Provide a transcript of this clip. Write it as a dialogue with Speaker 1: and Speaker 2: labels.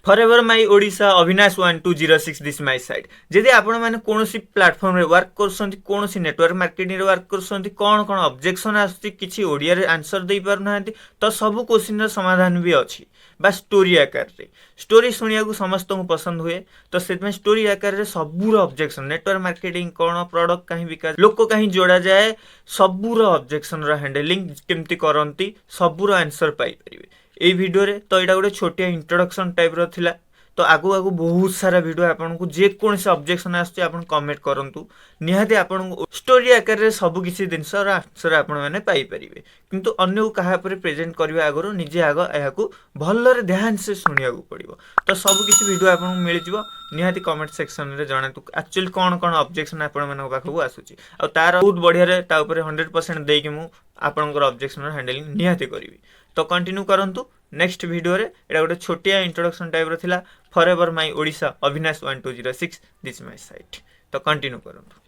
Speaker 1: Forever my Odisha Avinash 1206 this my site जदि आपण मैंने कौन प्लाटफर्म रे वर्क कौन नेटवर्क मार्केटिंग वर्क कर कौन कौन ऑब्जेक्शन आसी ओडिया रे आंसर दे पारना तो सब क्वेश्चन समाधान भी अच्छी बा स्टोरी आकार रे स्टोरी शुणा समस्त को पसंद हुए तो से स्टोरी आकार रे सबूर ऑब्जेक्शन नेटवर्क मार्केटिंग कौन प्रोडक्ट कहीं बिका लोक कहीं जोड़ा जाए सबूर ऑब्जेक्शन हैंडलिंग केमती करती सबूर आंसर पाई परिवे এই ভিডিওরে তো এটা গোटे छोटिया इंट्रोडक्शन टाइप रो थिला तो आगु आगु बहुत सारा वीडियो आपको जेकोसी ऑब्जेक्शन आसुची आपण कमेंट करंतु निहाती आपण स्टोरी आकार रे सब किसी जिनस आंसर आपण माने पाई परिवे किंतु अन्य को कहा पर प्रेजेंट करबा आगरो निजे आग एहाकू भलरे ध्यान से सुनिया को पड़िबो तो सब किसी वीडियो आपन मिल जिवो निहाती कमेंट सेक्शन रे जणातु एक्चुअली कोन कोन ऑब्जेक्शन आपण माने पाखकू आसुची आ तार बहुत बढ़िया रे ता ऊपर 100% देई कि मु आपनकर ऑब्जेक्शन हैंडलिंग निहाती करिवि तो कंटिन्यू करंतु नेक्स्ट वीडियो रे एटा गोटे छोटिया इंट्रोडक्शन टाइप रो थिला forever my Odisha Avinash 1206 this my site तो कंटिन्यू करंतु।